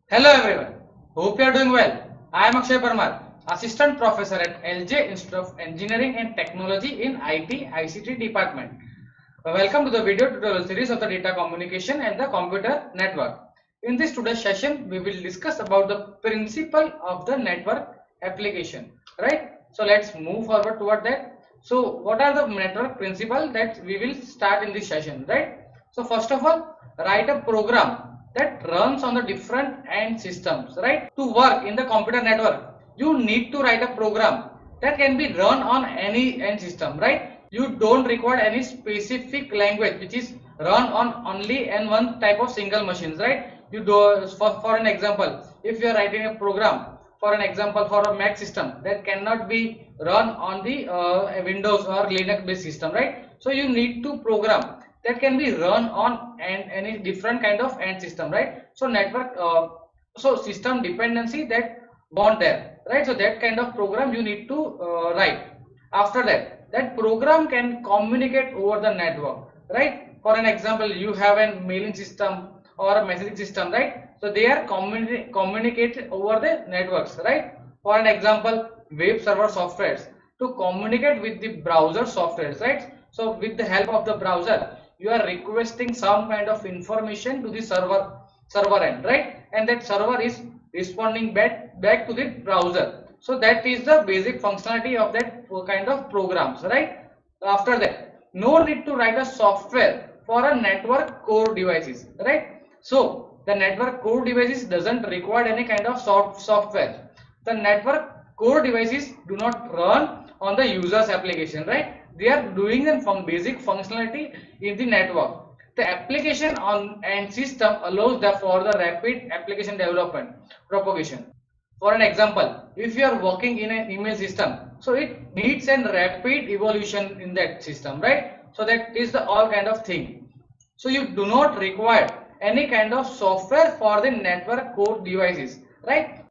Hello everyone. Hope you are doing well. I am Akshay Parmar, Assistant Professor at LJ Institute of Engineering and Technology in IT ICT Department. Welcome to the video tutorial series of the data communication and the computer network. In this today's session, we will discuss about the principle of the network application. Right? So let's move forward toward that. So what are the network principle that we will start in this session? Right? So first of all, write a program that runs on the different end systems, right? To work in the computer network, you need to write a program that can be run on any end system, right? You don't require any specific language which is run on only and one type of single machines, right? You do for an example, if you are writing a program for an example for a Mac system that cannot be run on the Windows or Linux based system, right? So you need to program that can be run on any different kind of end system, right? So network so system dependency that want there, right? So that kind of program you need to write. After that program can communicate over the network, right? For an example, you have a mailing system or a messaging system, right? So they are communicated over the networks, right? For an example, web server softwares to communicate with the browser softwares, right? So with the help of the browser, you are requesting some kind of information to the server end, right? And that server is responding back to the browser. So that is the basic functionality of that kind of programs, right? After that, no need to write a software for a network core devices, right? So the network core devices doesn't require any kind of software. The network core devices do not run on the user's application, right? They are doing some basic functionality in the network. The application on and system allows for the rapid application development propagation. For an example, if you are working in an email system, so it needs a rapid evolution in that system, right? So that is the all kind of thing. So you do not require any kind of software for the network core devices, right?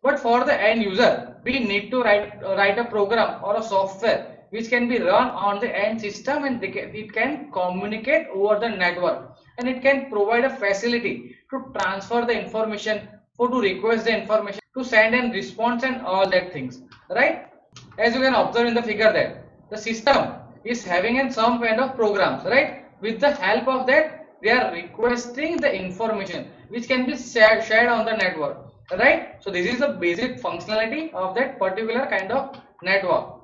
But for the end user, we need to write a program or a software which can be run on the end system, and it can communicate over the network, and it can provide a facility to transfer the information, for to request the information, to send and response and all that things, right? As you can observe in the figure that the system is having some kind of programs, right? With the help of that, they are requesting the information which can be shared on the network, right? So this is the basic functionality of that particular kind of network.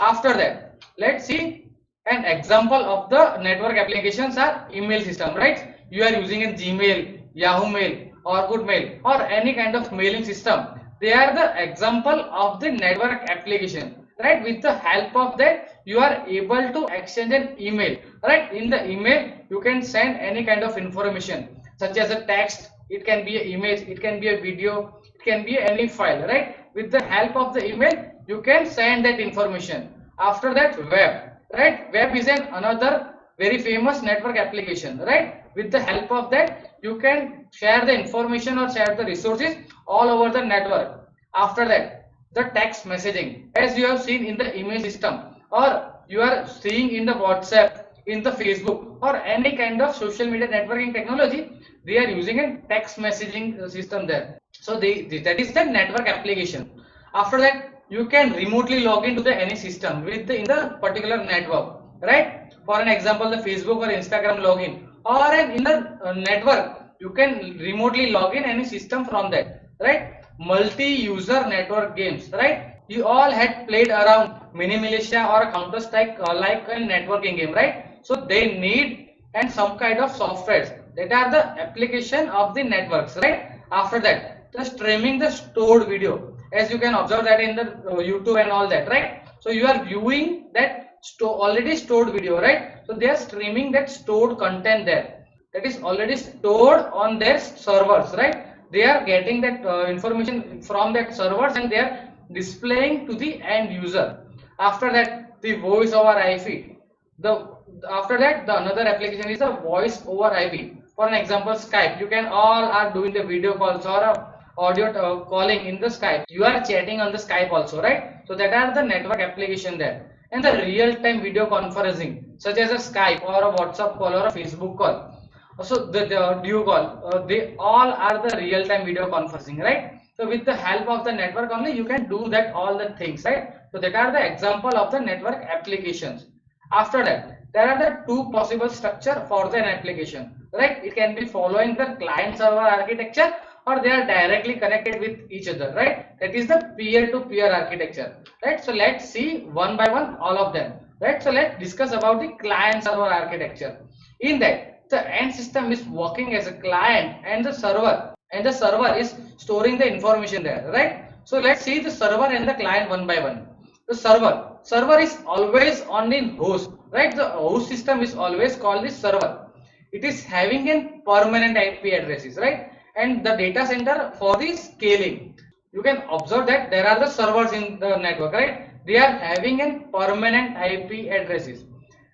After that, let's see an example of the network applications are email system, right? You are using a Gmail, Yahoo Mail, or Good Mail, or any kind of mailing system. They are the example of the network application, right? With the help of that, you are able to exchange an email, right? In the email, you can send any kind of information such as a text. It can be an image, it can be a video, it can be any file, right? With the help of the email, you can send that information. After that, web, right? Web is another very famous network application, right? With the help of that, you can share the information or share the resources all over the network. After that, the text messaging, as you have seen in the email system, or you are seeing in the WhatsApp, in the Facebook, or any kind of social media networking technology, they are using a text messaging system there. So that is the network application. After that, you can remotely log into the any system with in the particular network, right? For an example, the Facebook or Instagram login, or in the network, you can remotely log in any system from that, right? Multi-user network games, right? You all had played around Mini Militia or Counter Strike like a networking game, right? So they need and some kind of softwares that are the application of the networks, right? After that, the streaming the stored video, as you can observe that in the YouTube and all that, right? So you are viewing that already stored video, right? So they are streaming that stored content there, that is already stored on their servers, right? They are getting that information from that servers, and they are displaying to the end user. After that, the voice over IP, the after that, the another application is a voice over IP. For an example, Skype, you can all are doing the video calls or audio calling in the Skype. You are chatting on the Skype also, right? So that are the network application there. And the real-time video conferencing, such as a Skype or a WhatsApp call or a Facebook call, So the duo call, they all are the real-time video conferencing, right? So with the help of the network only, you can do that all the things, right? So that are the example of the network applications. After that, there are the two possible structure for the application, right? It can be following the client server architecture, or they are directly connected with each other, right? That is the peer-to-peer architecture, right? So let's see one by one all of them, right? So let's discuss about the client server architecture. In that, the end system is working as a client, and the server is storing the information there, right? So let's see the server and the client one by one. The server is always on in host, right? The host system is always called the server. It is having a permanent IP addresses, right? And the data center for the scaling. You can observe that there are the servers in the network, right? They are having a permanent IP addresses.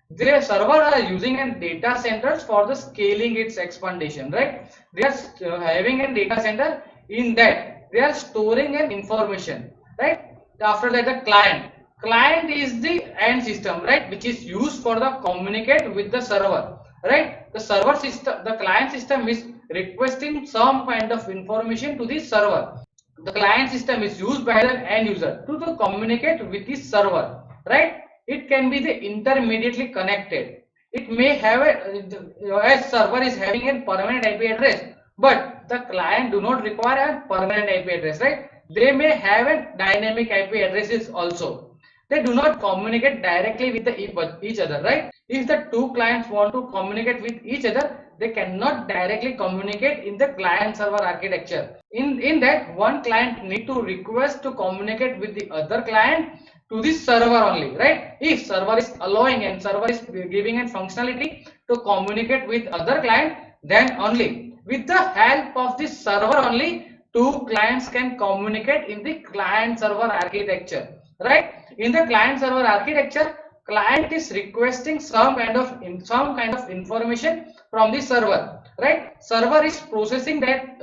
Their server are using a data centers for the scaling its expansion, right? They are having a data center. In that they are storing an information, right? After that, the client is the end system, right, which is used for the communicate with the server, right? The server system, the client system is requesting some kind of information to the server. The client system is used by the end user to communicate with the server, right? It can be the intermediately connected. It may have as server is having a permanent IP address, but the client do not require a permanent IP address, right? They may have a dynamic IP addresses also. They do not communicate directly with each other, right? If the two clients want to communicate with each other, they cannot directly communicate in the client server architecture. In that, one client need to request to communicate with the other client to the server only, right? If server is allowing and server is giving a functionality to communicate with other client, then only with the help of the server only two clients can communicate in the client server architecture, right? In the client server architecture, client is requesting some kind of information from the server, right? Server is processing that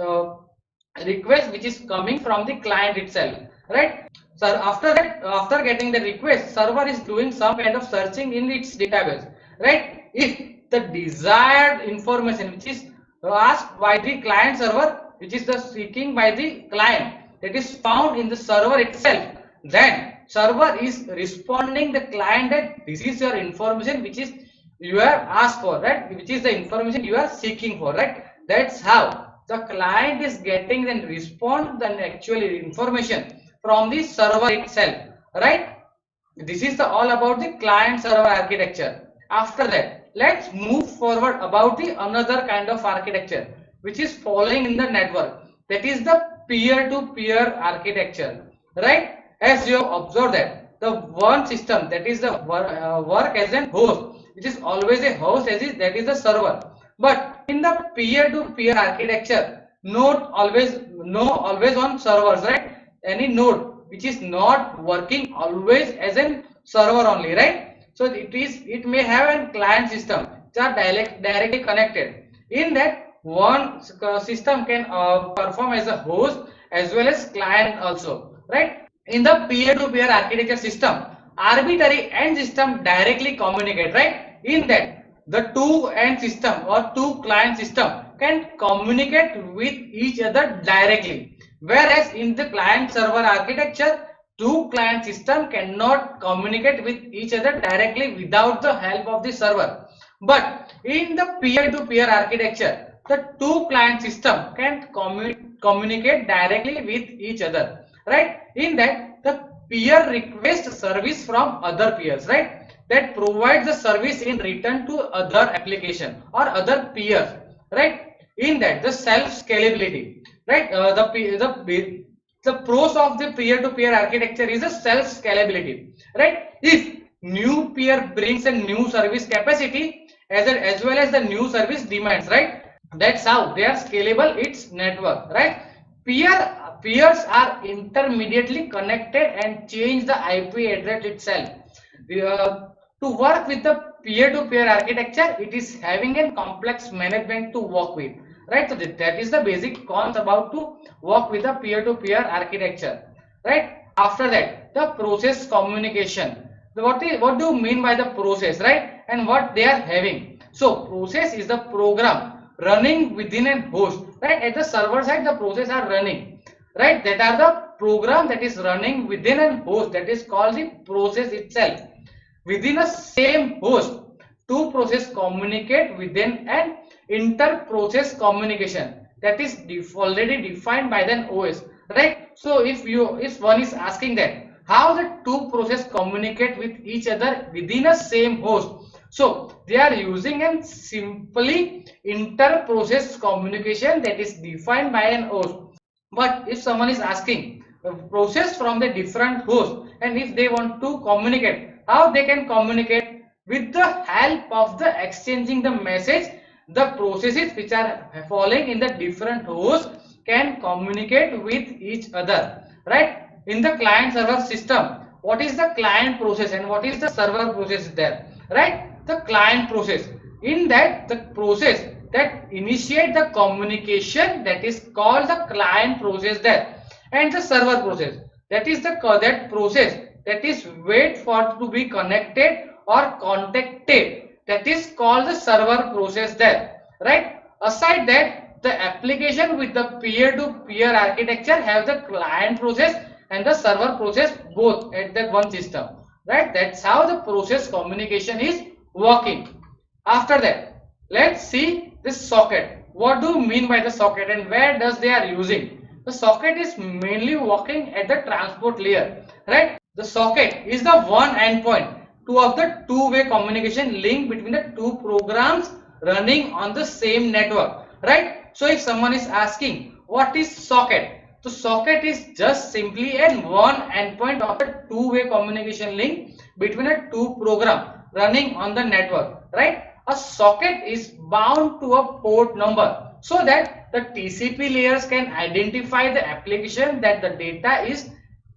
request which is coming from the client itself, right? So after that, after getting the request, server is doing some kind of searching in its database, right? If the desired information which is asked by the client server, which is the seeking by the client, that is found in the server itself, then server is responding the client that this is your information which is you have asked for, right? Which is the information you are seeking for, right? That's how the client is getting the response then actually information from the server itself, right? This is the all about the client server architecture. After that, let's move forward about the another kind of architecture which is following in the network, that is the peer-to-peer architecture, right? As you have observed that the one system, that is the work as a host, which is always a host, as is that is the server. But in the peer-to-peer architecture, node always on servers, right? Any node which is not working always as a server only, right? So it may have a client system which are directly connected. In that, one system can perform as a host as well as client also, right? In the peer-to-peer architecture system, arbitrary end system directly communicate, right? In that, the two end system or two client system can communicate with each other directly, whereas in the client server architecture, two client system cannot communicate with each other directly without the help of the server. But in the peer-to-peer architecture, the two client system can communicate directly with each other, right? In that, the peer request service from other peers, right? That provides the service in return to other application or other peers, right? In that, the self scalability, right? The pros of the peer-to-peer architecture is a self scalability, right? If new peer brings a new service capacity as well as the new service demands, right? That's how they are scalable its network, right? Peers are intermediately connected and change the IP address itself. To work with the peer-to-peer architecture, it is having a complex management to work with, right? So that is the basic cons about to work with the peer-to-peer architecture, right? After that, the process communication. What do you mean by the process, right? And what they are having? So process is the program running within a host, right? At the server side, the process are running, right? That are the program that is running within a host, that is called the process itself. Within a same host, two process communicate within an inter-process communication that is already defined by the OS, right? So if one is asking that how the two process communicate with each other within a same host, so they are using a simply inter-process communication that is defined by an host. But if someone is asking a process from the different host, and if they want to communicate, how they can communicate? With the help of the exchanging the message, the processes which are falling in the different hosts can communicate with each other, right? In the client server system, what is the client process and what is the server process there, right? The client process, in that the process that initiate the communication, that is called the client process there, and the server process, that is the that process that is wait for to be connected or contacted, that is called the server process there, right? Aside that, the application with the peer-to-peer architecture have the client process and the server process both at that one system, right? That's how the process communication is working. After that, let's see this socket. What do you mean by the socket and where does they are using? The socket is mainly working at the transport layer, right? The socket is the one endpoint of the two-way communication link between the two programs running on the same network, right? So if someone is asking what is socket, so socket is just simply a one endpoint of a two-way communication link between a two program running on the network, right? A socket is bound to a port number so that the TCP layers can identify the application that the data is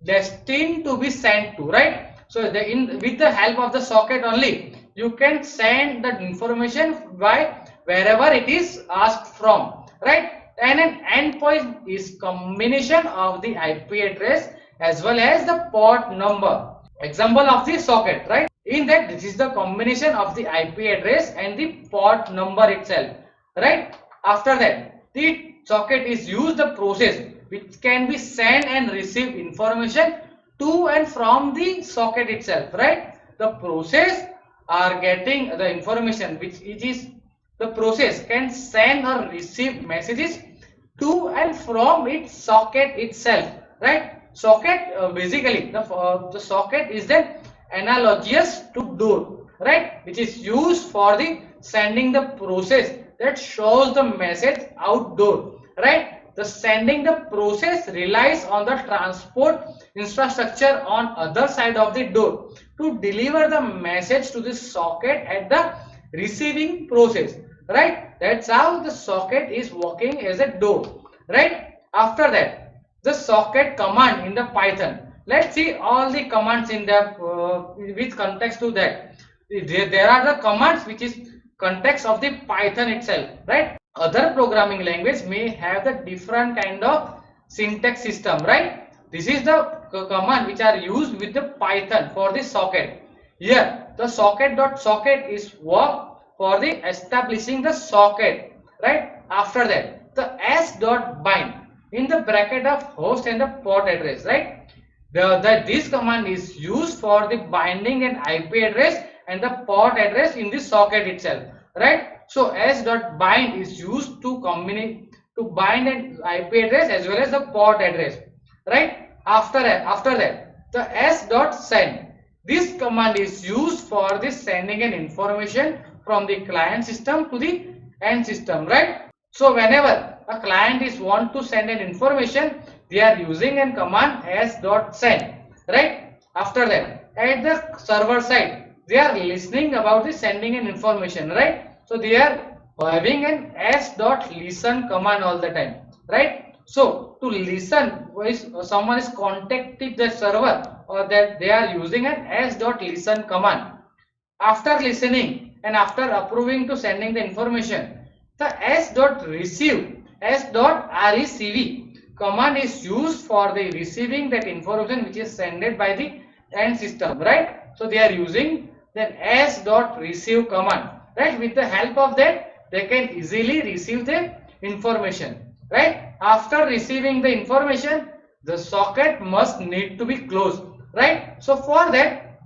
destined to be sent to, right? So with the help of the socket only, you can send the information by wherever it is asked from, right? And an endpoint is combination of the IP address as well as the port number. Example of the socket, right? In that, this is the combination of the IP address and the port number itself, right? After that, the socket is used the process which can be send and receive information to and from the socket itself, right? The process are getting the information which it is, the process can send or receive messages to and from its socket itself, right? Socket basically the socket is then analogous to door, right? Which is used for the sending the process that shows the message outdoor, right? The sending the process relies on the transport infrastructure on other side of the door to deliver the message to the socket at the receiving process, right? That's how the socket is working as a door, right? After that, the socket command in the Python. Let's see all the commands in the with context to that. There are the commands which is context of the Python itself, right? Other programming language may have the different kind of syntax system, right? This is the command which are used with the Python for the socket. Here the socket is work for the establishing the socket, right? After that, the s.bind in the bracket of host and the port address, right? This command is used for the binding an IP address and the port address in the socket itself, right? So s.bind is used to bind an IP address as well as the port address, right? After that, the s.send. This command is used for the sending an information from the client system to the end system, right? So whenever a client is want to send an information, they are using a command s.send, right? After that, at the server side, they are listening about the sending an information, right? So they are having an s.listen command all the time, right? So to listen, someone is contacting the server, or that they are using an s.listen command. After listening and after approving to sending the information, the s.receive command is used for the receiving that information which is sent by the end system, right? So they are using the s.receive command, right? With the help of that, they can easily receive the information, right? After receiving the information, the socket must need to be closed, right? So for that,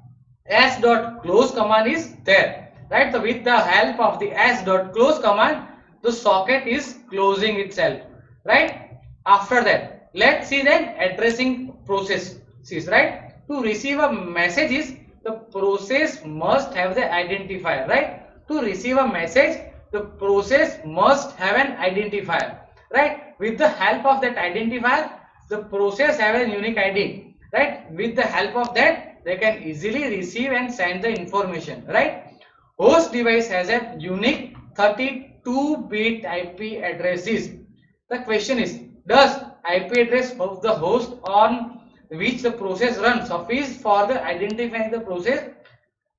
s.close command is there, right? So with the help of the s.close command, the socket is closing itself, right? After that, let's see then addressing process, right? To receive a message, the process must have the identifier, right? To receive a message, the process must have an identifier, right? With the help of that identifier, the process have a unique ID, right? With the help of that, they can easily receive and send the information, right? Host device has a unique 32-bit IP addresses. The question is, does IP address of the host on which the process runs suffice for the identifying the process?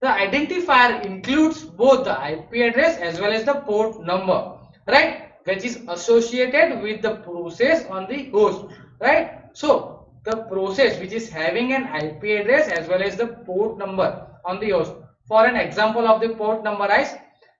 The identifier includes both the IP address as well as the port number, right, which is associated with the process on the host, right? So the process which is having an IP address as well as the port number on the host. For an example of the port number is,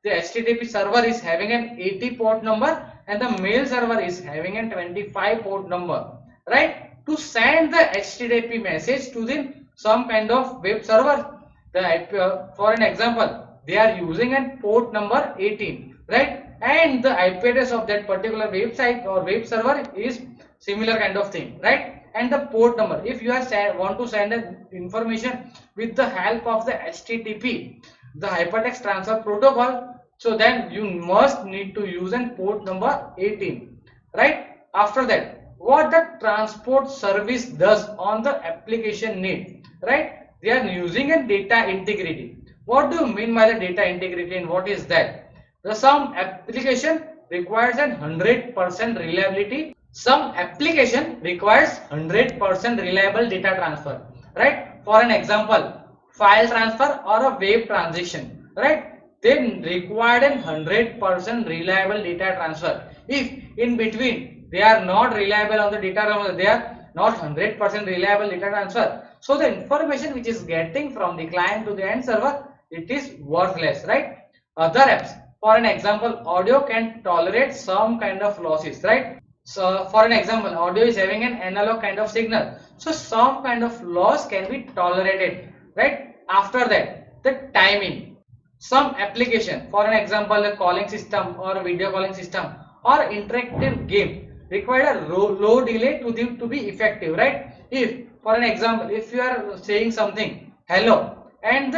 the HTTP server is having an 80 port number and the mail server is having a 25 port number, right? To send the HTTP message to the some kind of web server, the IP, for an example, they are using a port number 18, right? And the IP address of that particular website or web server is similar kind of thing, right? And the port number, if you are want to send an information with the help of the HTTP, the hypertext transfer protocol, so then you must need to use a port number 18, right? After that, what the transport service does on the application need, right? They are using a data integrity. What do you mean by the data integrity and what is that? The some application requires a 100% reliability. Some application requires 100% reliable data transfer, right? For an example, file transfer or a web transition, right? They require a 100% reliable data transfer. If in between they are not reliable on the data transfer, they are not 100% reliable data transfer, so the information which is getting from the client to the end server, it is worthless, right? Other apps, for an example, audio can tolerate some kind of losses, right? So for an example, audio is having an analog kind of signal, so some kind of loss can be tolerated, right? After that, the timing, some application, for an example, a calling system or a video calling system or interactive game require a low delay to be effective, right? If for an example, if you are saying something hello and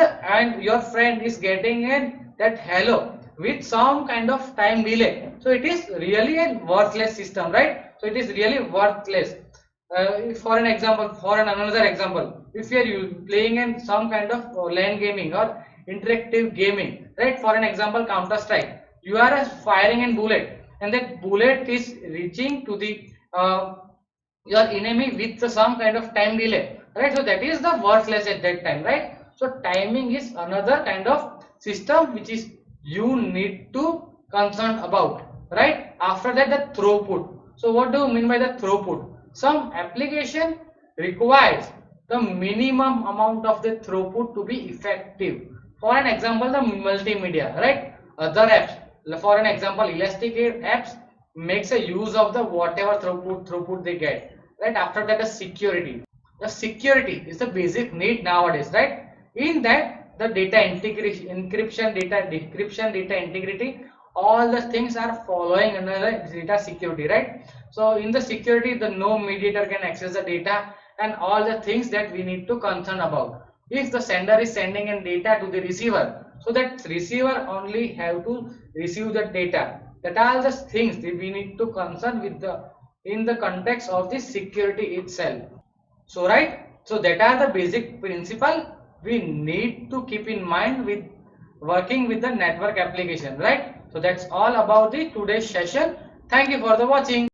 your friend is getting in that hello with some kind of time delay, so it is really a worthless system, right? So it is really worthless. For an example, another example, if you are playing in some kind of LAN gaming or interactive gaming, right? For an example, Counter Strike, you are firing a bullet and that bullet is reaching to the your enemy with some kind of time delay, right? So that is the worthless at that time, right? So timing is another kind of system which is you need to concern about, right? After that, the throughput. So what do you mean by the throughput? Some application requires the minimum amount of the throughput to be effective. For an example, the multimedia, right? Other apps, for an example, Elasticsearch apps makes a use of the whatever throughput they get, right? After that, the security is the basic need nowadays, right? In that, the data integration, encryption, data decryption, data integrity, all the things are following under the data security, right? So in the security, the no mediator can access the data and all the things that we need to concern about. If the sender is sending in data to the receiver, so that receiver only have to receive the data. That are the things that we need to concern with the in the context of the security itself. So right, so that are the basic principle we need to keep in mind with working with the network application, right? So that's all about the today's session. Thank you for the watching.